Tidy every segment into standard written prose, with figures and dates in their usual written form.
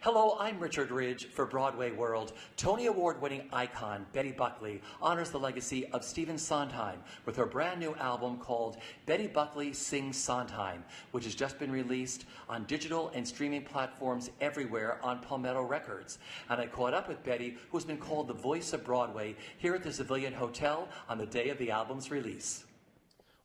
Hello, I'm Richard Ridge for Broadway World. Tony Award-winning icon Betty Buckley honors the legacy of Stephen Sondheim with her brand new album called Betty Buckley Sings Sondheim, which has just been released on digital and streaming platforms everywhere on Palmetto Records. And I caught up with Betty, who's been called the voice of Broadway, here at the Civilian Hotel on the day of the album's release.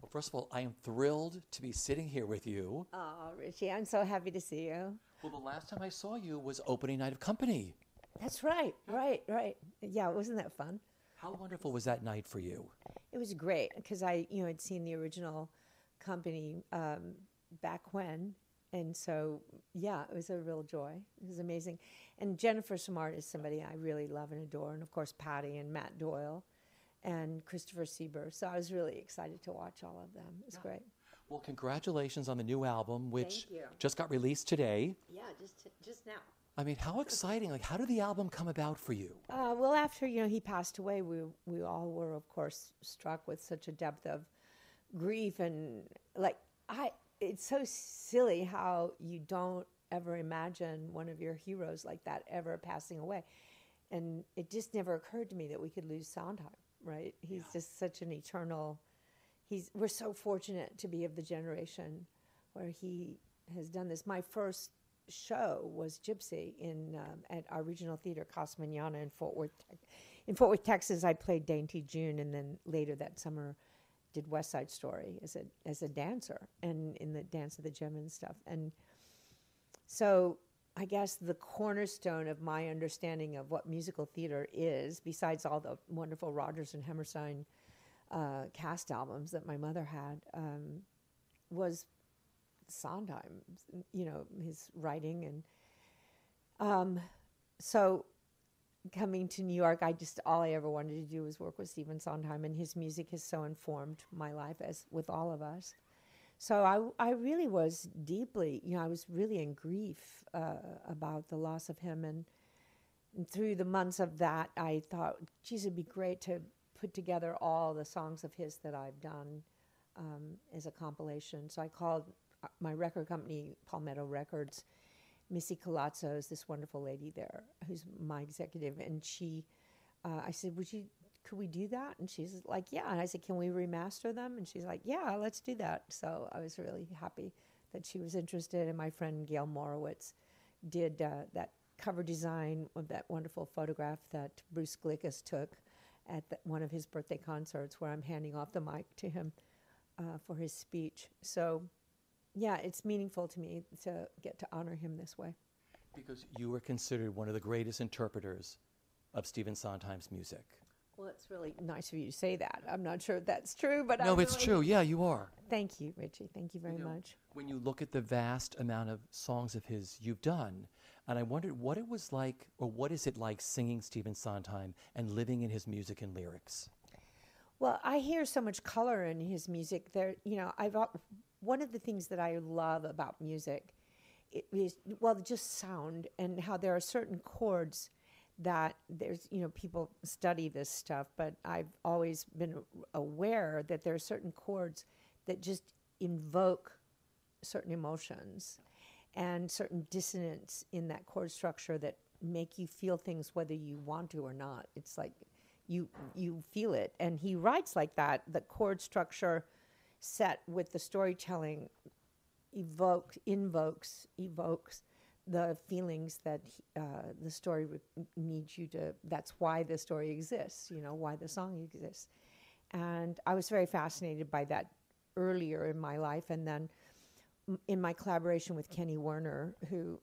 Well, first of all, I am thrilled to be sitting here with you. Oh, Richie, I'm so happy to see you. Well, the last time I saw you was opening night of Company. That's right, right. Yeah, wasn't that fun? How wonderful was that night for you? It was great because I'd seen the original Company back when, and so yeah, it was a real joy. It was amazing, and Jennifer Smart is somebody I really love and adore, and of course Patty and Matt Doyle, and Christopher Sieber. So I was really excited to watch all of them. It was great. Well, congratulations on the new album, which just got released today. Yeah, just now. I mean, how exciting! Like, how did the album come about for you? Well, after he passed away, we all were, of course, struck with such a depth of grief, and it's so silly how you don't ever imagine one of your heroes like that ever passing away, and it just never occurred to me that we could lose Sondheim. Right? He's just such an eternal. We're so fortunate to be of the generation where he has done this. My first show was Gypsy at our regional theater, Casa Manana in Fort Worth, Texas. I played Dainty June, and then later that summer did West Side Story as a dancer and in the Dance of the Gem and stuff. And so I guess the cornerstone of my understanding of what musical theater is, besides all the wonderful Rodgers and Hammerstein cast albums that my mother had, was Sondheim, his writing. And so coming to New York, all I ever wanted to do was work with Stephen Sondheim, and his music has so informed my life, as with all of us. So I really was deeply, I was really in grief about the loss of him. And through the months of that, I thought, geez, it'd be great to put together all the songs of his that I've done as a compilation. So I called my record company, Palmetto Records. Missy Colazzo is this wonderful lady there who's my executive. And I said, could we do that? And she's like, yeah. And I said, can we remaster them? And she's like, yeah, let's do that. So I was really happy that she was interested. And my friend Gail Morowitz did that cover design of that wonderful photograph that Bruce Glickus took at one of his birthday concerts, where I'm handing off the mic to him for his speech. So, yeah, it's meaningful to me to get to honor him this way. Because you were considered one of the greatest interpreters of Stephen Sondheim's music. Well, it's really nice of you to say that. I'm not sure if that's true, but no, it's true. Yeah, you are. Thank you, Richie. Thank you very much. When you look at the vast amount of songs of his you've done, and I wondered what it was like, or what is it like singing Stephen Sondheim and living in his music and lyrics? Well, I hear so much color in his music. One of the things that I love about music is just sound, and how there are certain chords that people study this stuff, but I've always been aware that there are certain chords that just invoke certain emotions and certain dissonance in that chord structure that make you feel things whether you want to or not. It's like you feel it. And he writes like that. The chord structure set with the storytelling evokes the feelings that the story needs you to. That's why the story exists, why the song exists. And I was very fascinated by that earlier in my life. And then in my collaboration with Kenny Werner, who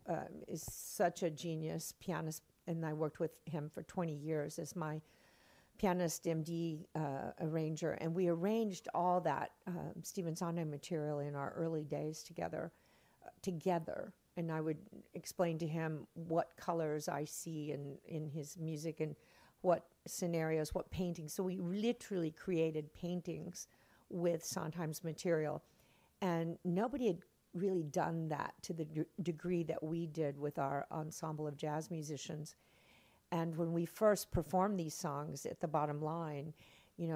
is such a genius pianist, and I worked with him for 20 years as my pianist, MD, arranger, and we arranged all that Stephen Sondheim material in our early days together. And I would explain to him what colors I see in his music and what scenarios, what paintings. So we literally created paintings with Sondheim's material. And nobody had really done that to the degree that we did with our ensemble of jazz musicians. And when we first performed these songs at the Bottom Line,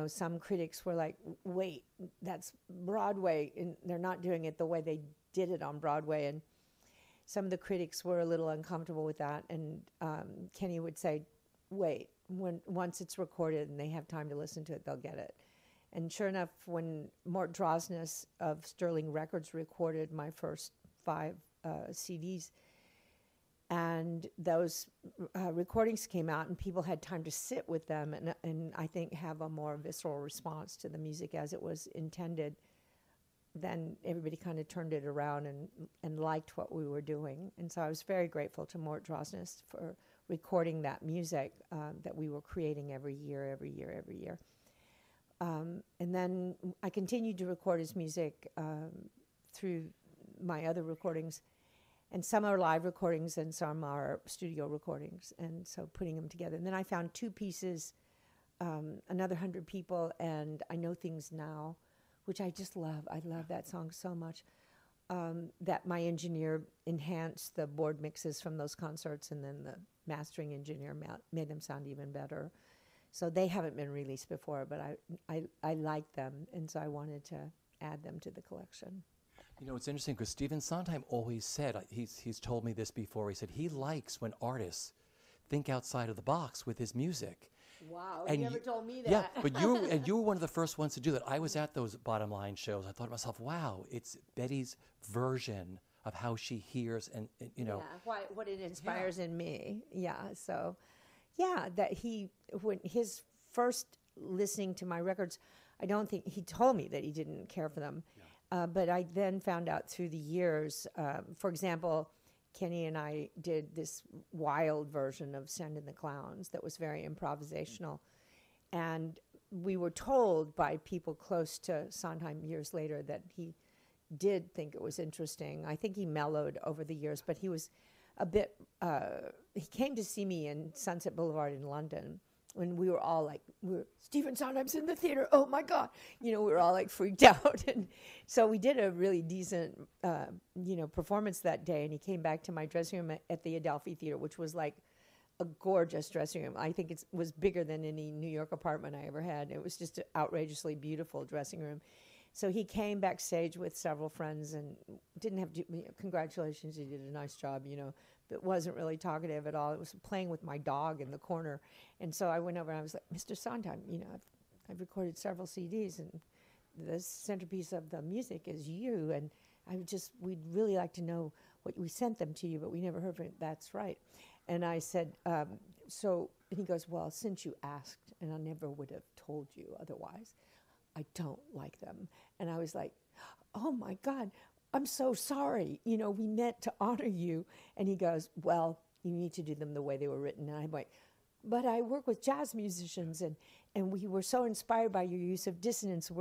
some critics were like, wait, that's Broadway, and they're not doing it the way they did it on Broadway. And some of the critics were a little uncomfortable with that, and Kenny would say, wait, once it's recorded and they have time to listen to it, they'll get it. And sure enough, when Mort Drosnes of Sterling Records recorded my first 5 CDs, and those recordings came out, and people had time to sit with them and I think have a more visceral response to the music as it was intended, then everybody kind of turned it around and liked what we were doing. And so I was very grateful to Mort Drosnes for recording that music that we were creating every year. And then I continued to record his music through my other recordings. And some are live recordings and some are studio recordings. And so putting them together. And then I found 2 pieces, Another 100 People and I Know Things Now, which I just love. I love that song so much. That my engineer enhanced the board mixes from those concerts, and then the mastering engineer made them sound even better. So they haven't been released before, but I like them, and so I wanted to add them to the collection. You know, it's interesting because Stephen Sondheim always said, he's told me this before, he said he likes when artists think outside of the box with his music. Wow, and you never told me that. Yeah, but you were one of the first ones to do that. I was at those Bottom Line shows. I thought to myself, wow, it's Betty's version of how she hears and you know. Yeah, what it inspires in me. Yeah, so, yeah, that when his first listening to my records, I don't think, he told me that he didn't care for them. Yeah. But I then found out through the years, for example, Kenny and I did this wild version of Send in the Clowns that was very improvisational. And we were told by people close to Sondheim years later that he did think it was interesting. I think he mellowed over the years, but he was a bit, he came to see me in Sunset Boulevard in London when we were all like, Stephen Sondheim's in the theater, oh my God. You know, we were all like freaked out. And so we did a really decent, performance that day. And he came back to my dressing room at the Adelphi Theater, which was like a gorgeous dressing room. I think it was bigger than any New York apartment I ever had. It was just an outrageously beautiful dressing room. So he came backstage with several friends and didn't have to, congratulations, you did a nice job, but wasn't really talkative at all. It was playing with my dog in the corner. And so I went over and I was like, Mr. Sondheim, I've recorded several CDs and the centerpiece of the music is you. And we'd really like to know what we sent them to you, but we never heard from it. That's right. And I said, and he goes, well, since you asked, and I never would have told you otherwise, I don't like them. And I was like, oh my God, I'm so sorry. We meant to honor you. And he goes, well, you need to do them the way they were written. And I'm like, but I work with jazz musicians and we were so inspired by your use of dissonance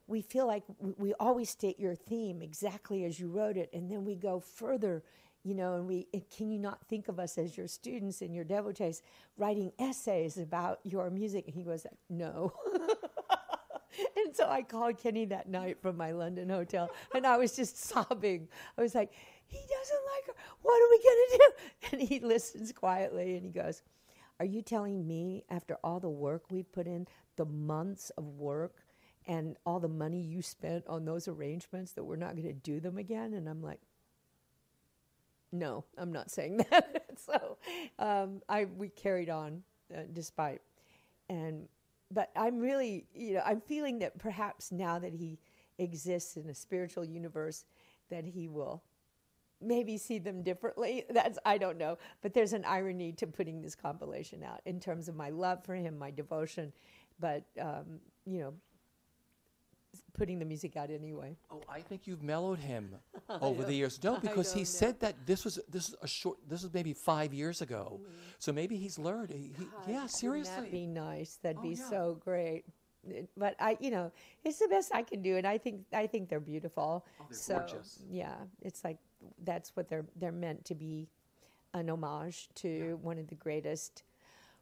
we feel like we always state your theme exactly as you wrote it. And then we go further, and can you not think of us as your students and your devotees writing essays about your music? And he goes, no. And so I called Kenny that night from my London hotel, and I was just sobbing. I was like, he doesn't like her. What are we going to do? And he listens quietly, and he goes, are you telling me after all the work we've put in, the months of work, and all the money you spent on those arrangements that we're not going to do them again? And I'm like, no, I'm not saying that. So we carried on despite. But I'm really, I'm feeling that perhaps now that he exists in a spiritual universe, that he will maybe see them differently. I don't know. But there's an irony to putting this compilation out in terms of my love for him, my devotion, but, putting the music out anyway. Oh, I think you've mellowed him over the years. No, because he said that this was maybe 5 years ago. Mm-hmm. So maybe he's learned. Yeah, seriously. Wouldn't that be nice? That'd be so great. But it's the best I can do, and I think they're beautiful. Oh, they're gorgeous. Yeah, it's like that's what they're meant to be, an homage to one of the greatest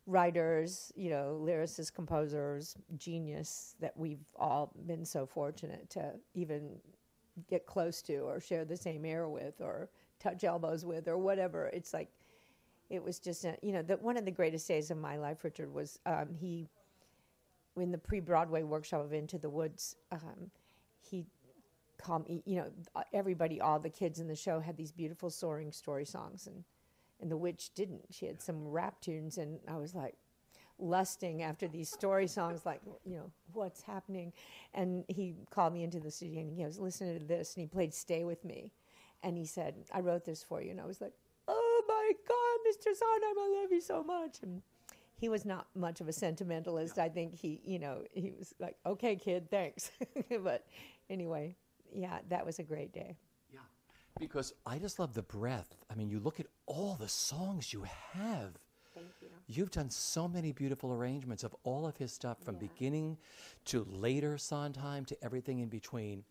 writers, lyricists, composers, genius that we've all been so fortunate to even get close to or share the same air with or touch elbows with or whatever. It's like, it was just, one of the greatest days of my life, Richard, was in the pre-Broadway workshop of Into the Woods, he call me, everybody, all the kids in the show had these beautiful soaring story songs, and the witch didn't. She had some rap tunes, and I was like lusting after these story songs, like, what's happening? And he called me into the studio, and he was listening to this, and he played Stay With Me. And he said, I wrote this for you. And I was like, oh my God, Mr. Sondheim, I love you so much. And he was not much of a sentimentalist. I think he was like, okay, kid, thanks. But anyway, yeah, that was a great day. Yeah, because I just love the breadth. I mean, you look at all the songs you have. Thank you. You've done so many beautiful arrangements of all of his stuff from beginning to later Sondheim to everything in between.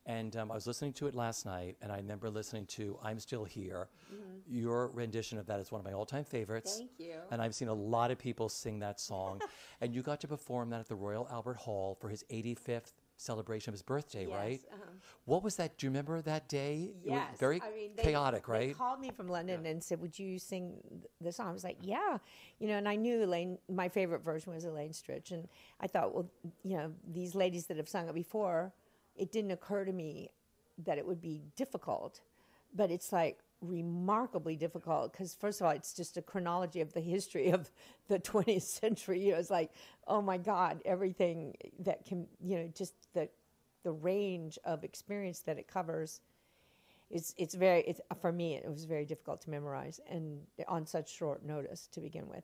And I was listening to it last night, and I remember listening to I'm Still Here. Mm-hmm. Your rendition of that is one of my all-time favorites. Thank you. And I've seen a lot of people sing that song. And you got to perform that at the Royal Albert Hall for his 85th celebration of his birthday, yes, right? Uh-huh. What was that? Do you remember that day? Yes. It was very chaotic, right? They called me from London and said, would you sing the song? I was like, yeah. And I knew Elaine, my favorite version was Elaine Stritch. And I thought, well, these ladies that have sung it before, it didn't occur to me that it would be difficult. But it's like remarkably difficult because, first of all, it's just a chronology of the history of the 20th century. It's like, oh my God, everything that can, just the range of experience that it covers. It's for me, it was very difficult to memorize and on such short notice to begin with.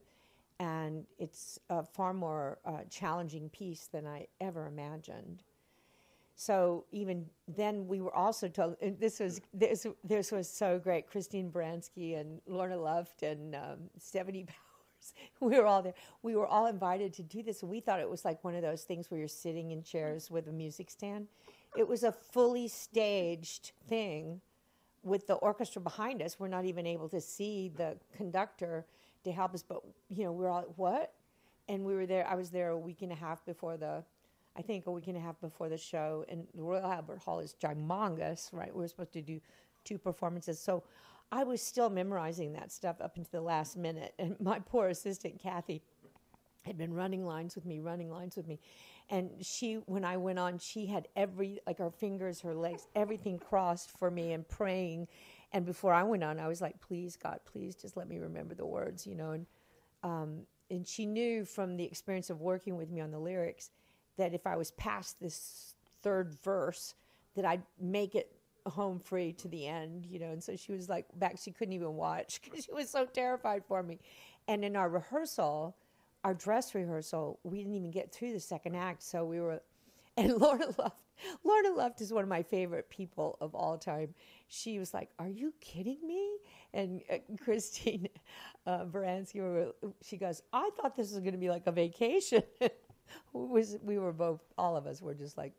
And it's a far more challenging piece than I ever imagined. So even then, we were also told, and this was so great. Christine Baranski and Lorna Luft and Stephanie Powers, we were all there. We were all invited to do this, and we thought it was like one of those things where you're sitting in chairs with a music stand. It was a fully staged thing with the orchestra behind us. We're not even able to see the conductor to help us, but we're all what? And we were there. I was there a week and a half before the show, and the Royal Albert Hall is gigongous, right? We were supposed to do 2 performances. So I was still memorizing that stuff up until the last minute. And my poor assistant, Kathy, had been running lines with me. And when I went on, she had her fingers, her legs, everything crossed for me and praying. And before I went on, I was like, please, God, please just let me remember the words, And she knew from the experience of working with me on the lyrics that if I was past this 3rd verse, that I'd make it home free to the end, And so she was like back, she couldn't even watch because she was so terrified for me. And in our dress rehearsal, we didn't even get through the 2nd act. So we were, and Lorna Luft is one of my favorite people of all time. She was like, are you kidding me? And Christine Baranski, she goes, I thought this was going to be like a vacation. We were both, all of us were just like,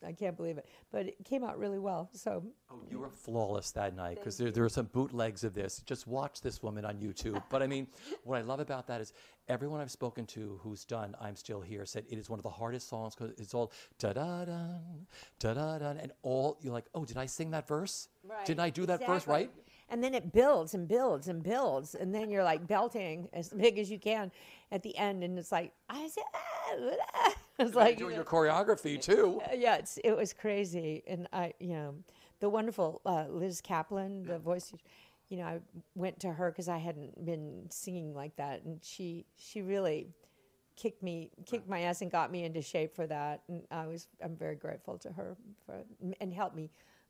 I can't believe it. But it came out really well. So you were flawless that night because there were some bootlegs of this. Just watch this woman on YouTube. But I mean, what I love about that is everyone I've spoken to who's done I'm Still Here said it is one of the hardest songs because it's all da-da-dun, da-da-dun, and all, you're like, oh, did I sing that verse? Right. Didn't I do that verse right? And then it builds and builds and builds. And then you're like belting as big as you can at the end. And it's like, it's like doing your choreography too. Yeah, it was crazy. And the wonderful Liz Kaplan, the voice, I went to her because I hadn't been singing like that. And she really kicked my ass and got me into shape for that. And I'm very grateful to her and helped me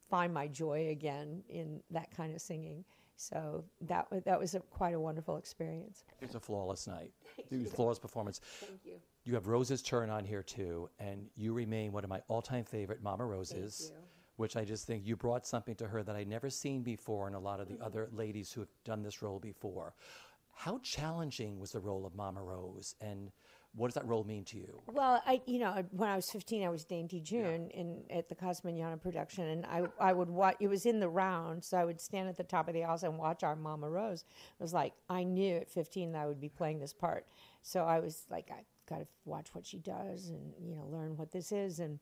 find my joy again in that kind of singing. So that was quite a wonderful experience. It was a flawless night. It was a flawless performance. Thank you. You have Rose's Turn on here too, and you remain one of my all-time favorite Mama Roses. Thank you. Which I just think you brought something to her that I'd never seen before in a lot of the other ladies who have done this role before. How challenging was the role of Mama Rose, and what does that role mean to you? Well, when I was 15, I was Dainty June at the Cosmignano production, and I would watch. It was in the round, so I would stand at the top of the house and watch our Mama Rose. It was like I knew at 15 that I would be playing this part, so I was like, I got to watch what she does and learn what this is. And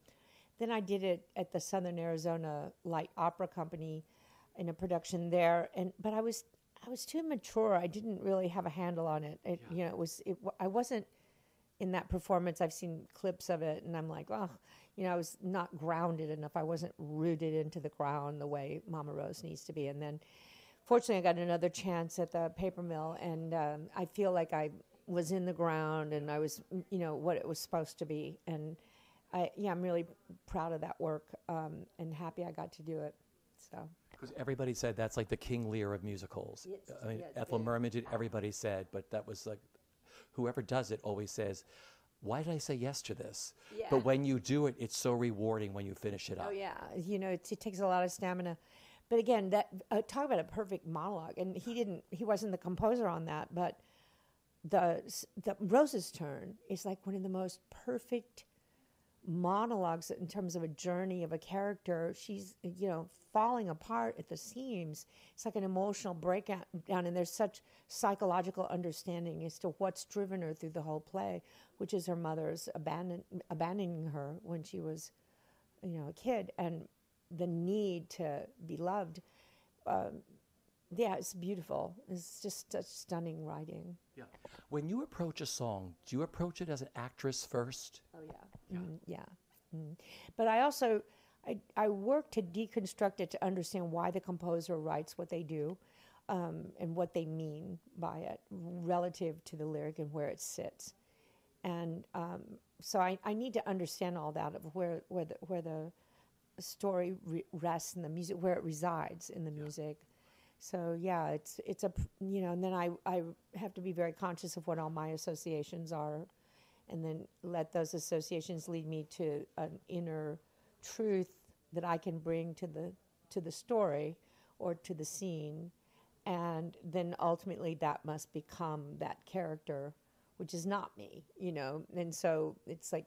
then I did it at the Southern Arizona Light Opera Company in a production there, but I was too immature. I didn't really have a handle on it. I wasn't in that performance. I've seen clips of it, and I'm like, oh, I was not grounded enough. I wasn't rooted into the ground the way Mama Rose needs to be. And then, fortunately, I got another chance at the paper mill, and I feel like I was in the ground and I was, what it was supposed to be. And I'm really proud of that work and happy I got to do it. So. Because everybody said that's like the King Lear of musicals. Yes, I mean, yes, Ethel yeah. Merman did, everybody said, but that was like, whoever does it always says, why did I say yes to this? Yeah. But when you do it, it's so rewarding when you finish it up. Oh yeah, it takes a lot of stamina. But again, that talk about a perfect monologue. And he wasn't the composer on that, but the Rose's Turn is like one of the most perfect monologues in terms of a journey of a character. She's falling apart at the seams. It's like an emotional breakdown, and there's such psychological understanding as to what's driven her through the whole play, which is her mother's abandoning her when she was a kid, and the need to be loved. It's beautiful. It's just such stunning writing. Yeah. When you approach a song, do you approach it as an actress first? Oh yeah, yeah. But I also I work to deconstruct it to understand why the composer writes what they do, and what they mean by it relative to the lyric and where it sits, and so I need to understand all that of where the story rests in the music, where it resides in the music. So yeah, it's a and then I have to be very conscious of what all my associations are, and then let those associations lead me to an inner truth that I can bring to the story or to the scene, and then ultimately that must become that character, which is not me, And so it's like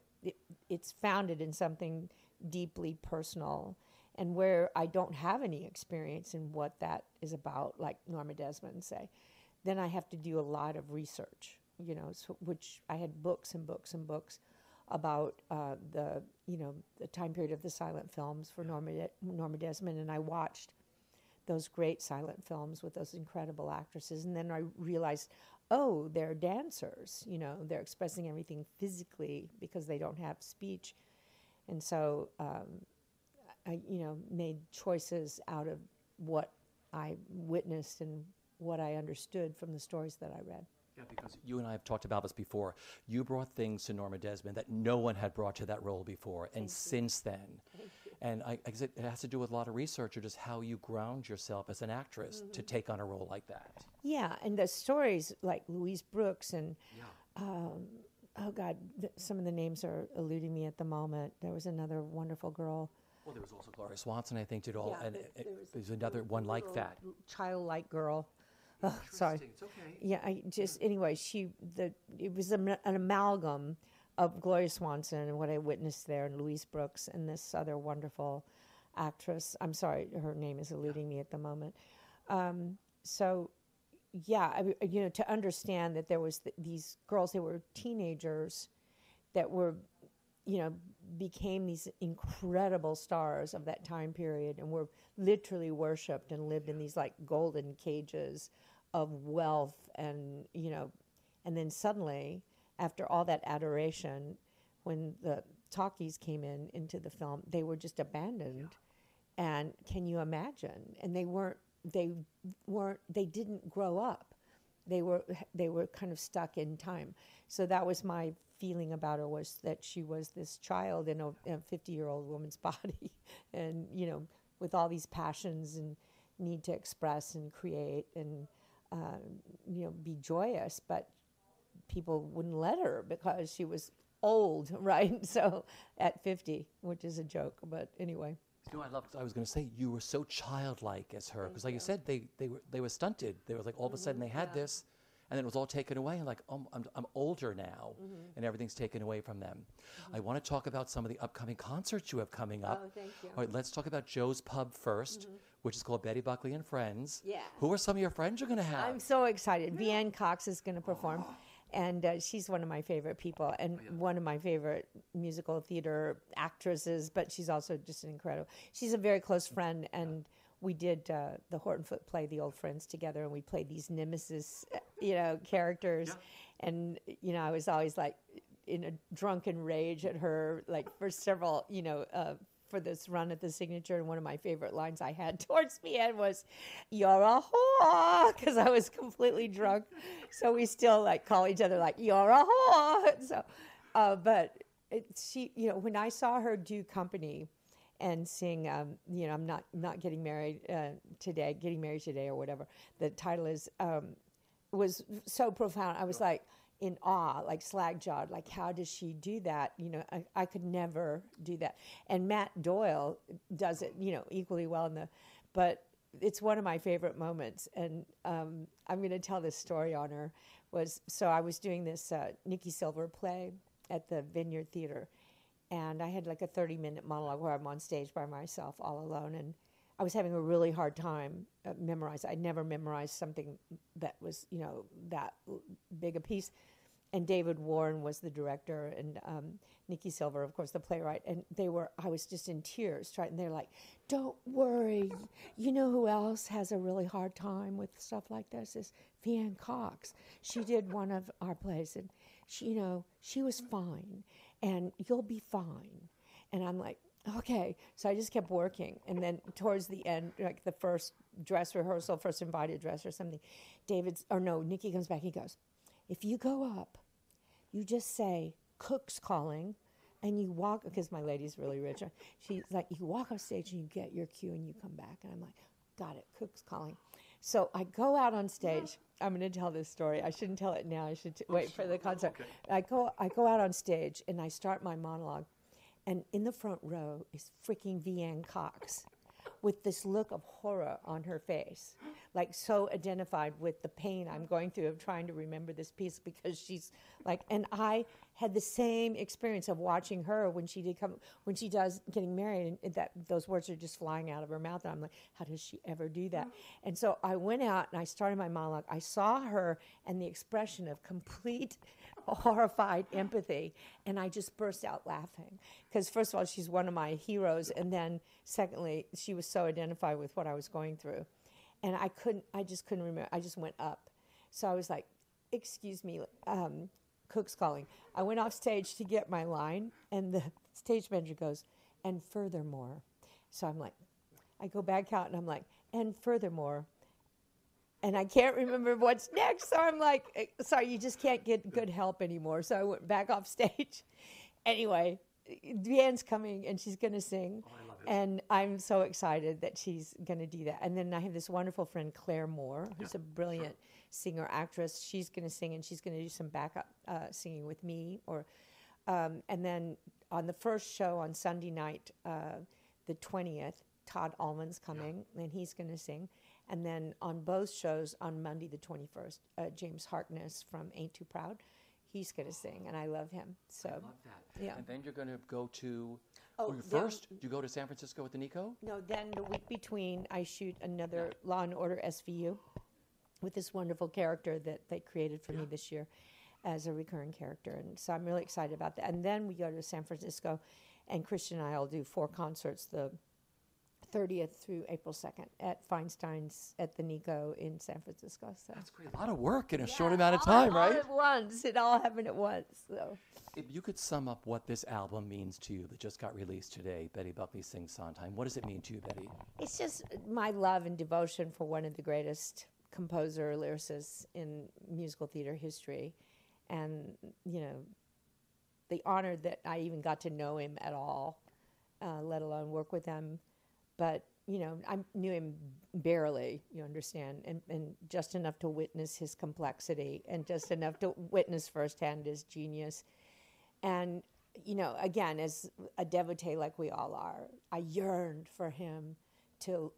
it's founded in something deeply personal, and where I don't have any experience in what that is about, like Norma Desmond say, then I have to do a lot of research, which I had books and books and books about the time period of the silent films for Norma Desmond, and I watched those great silent films with those incredible actresses, and then I realized, oh, they're dancers, they're expressing everything physically because they don't have speech, and so I made choices out of what I witnessed and what I understood from the stories that I read. Yeah, because you and I have talked about this before. You brought things to Norma Desmond that no one had brought to that role before, and since then. And I guess it has to do with a lot of research, or just how you ground yourself as an actress to take on a role like that. Yeah, and the stories like Louise Brooks and, oh God, some of the names are eluding me at the moment. There was another wonderful girl. Well, there was also Gloria Swanson, I think, did all, Yeah, and there's another one little like that. Childlike girl. Oh, sorry. It's okay. Yeah, anyway, it was an amalgam of Gloria Swanson and what I witnessed there, and Louise Brooks and this other wonderful actress. I'm sorry, her name is eluding me at the moment. So, yeah, to understand that there was these girls, they were teenagers that were, became these incredible stars of that time period, and were literally worshipped and lived in these like golden cages of wealth, and and then suddenly, after all that adoration, when the talkies came into the film, they were just abandoned. And can you imagine? And they didn't grow up. They were kind of stuck in time. So that was my feeling about her, was that she was this child in a 50-year-old woman's body, and with all these passions and need to express and create and be joyous, but people wouldn't let her because she was old, right? So at 50, which is a joke, but anyway. I was going to say, you were so childlike as her, because like you said, they were stunted. They were like, all of a sudden they had this, and then it was all taken away, and like, oh, I'm older now, and everything's taken away from them. I want to talk about some of the upcoming concerts you have coming up. Oh, thank you. All right, let's talk about Joe's Pub first, which is called Betty Buckley and Friends. Yeah. Who are some of your friends you're going to have? I'm so excited. Vianne Cox is going to perform, and she's one of my favorite people, and one of my favorite musical theater actresses, but she's also just an incredible. She's a very close friend, and we did the Horton Foote play, The Old Friends, together, and we played these nemesis, characters, and I was always like, in a drunken rage at her, like for several, for this run at the Signature. And one of my favorite lines I had towards the end was, "You're a whore," because I was completely drunk. So we still like call each other like, "You're a whore." So, but she, when I saw her do Company and sing, I'm not getting married today, getting married today or whatever the title is, was so profound. I was like in awe, like slag-jawed, like how does she do that? I could never do that. And Matt Doyle does it, equally well but it's one of my favorite moments. And I'm going to tell this story on her. So I was doing this Nikki Silver play at the Vineyard Theater, and I had like a 30-minute monologue where I'm on stage by myself all alone, and I was having a really hard time memorizing. I'd never memorized something that was, that big a piece. And David Warren was the director, and Nikki Silver, of course, the playwright. And I was just in tears, and they're like, "Don't worry. You know who else has a really hard time with stuff like this is Vianne Cox. She did one of our plays, and she was fine, and you'll be fine." And I'm like, okay. So I just kept working. And then towards the end, like the first dress rehearsal, first invited dress or something, Nikki comes back. He goes, "If you go up, you just say, 'Cook's calling,' and you walk," because my lady's really rich. She's like, "You walk off stage and you get your cue and you come back." And I'm like, "Got it, Cook's calling." So I go out on stage. I'm going to tell this story. I shouldn't tell it now. I should wait for the concert. Okay. I go out on stage and I start my monologue. And in the front row is freaking Vianne Cox with this look of horror on her face, like so identified with the pain I'm going through of trying to remember this piece, because she's like, and I had the same experience of watching her when she does Getting Married, and that those words are just flying out of her mouth, and I'm like, how does she ever do that? And so I went out and I started my monologue. I saw her and the expression of complete horrified empathy, and I just burst out laughing, because first of all, she's one of my heroes, and then secondly, she was so identified with what I was going through. And I just couldn't remember. I just went up. So I was like, "Excuse me, Cook's calling." I went off stage to get my line, and the stage manager goes, "And furthermore." So I'm like, I go back out and I'm like, "And furthermore." And I can't remember what's next. So I'm like, sorry, you just can't get good help anymore. So I went back off stage. Anyway, Deanne's coming and she's going to sing. Oh, I love it. And I'm so excited that she's going to do that. And then I have this wonderful friend, Claire Moore, who's a brilliant singer-actress. She's going to sing, and she's going to do some backup singing with me. And then on the first show on Sunday night, the 20th, Todd Allman's coming, and he's going to sing. And then on both shows on Monday the 21st, James Harkness from Ain't Too Proud, he's going to sing, and I love him. So I love that. Yeah. And then you're going to go to, first, you go to San Francisco with the Nico? No, then the week between, I shoot another Law & Order SVU with this wonderful character that they created for me this year as a recurring character. And so I'm really excited about that. And then we go to San Francisco, and Christian and I will do 4 concerts, the 30th through April 2nd at Feinstein's at the Nico in San Francisco. So that's great. A lot of work in a short amount of time, right? All at once. It all happened at once. So, if you could sum up what this album means to you that just got released today, Betty Buckley Sings Sondheim, what does it mean to you, Betty? It's just my love and devotion for one of the greatest composer lyricists in musical theater history, and the honor that I even got to know him at all, let alone work with him. But, I knew him barely, you understand, and just enough to witness his complexity and just enough to witness firsthand his genius. And, again, as a devotee like we all are, I yearned for him to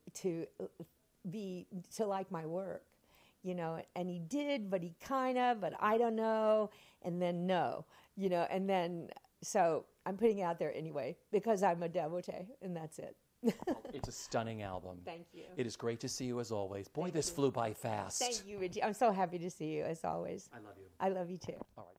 like my work, and he did, but he but I don't know, and then no, and then, so I'm putting it out there anyway, because I'm a devotee, and that's it. It's a stunning album. Thank you. It is great to see you as always. Boy, this flew by fast. Thank you, Richie. I'm so happy to see you as always. I love you. I love you too. All right.